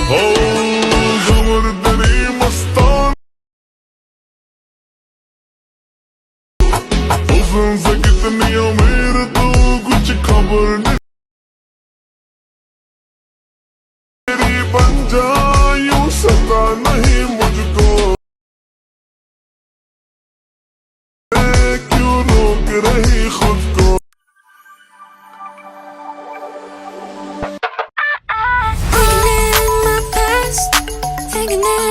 हो कमर तेरी मस्तानी हुस्न से कितनी अमीर तू कुछ खबर नहीं तेरी बन जा यूं सता नहीं मुझको क्यों रोक रही खुद को Thinking in my past, thinking that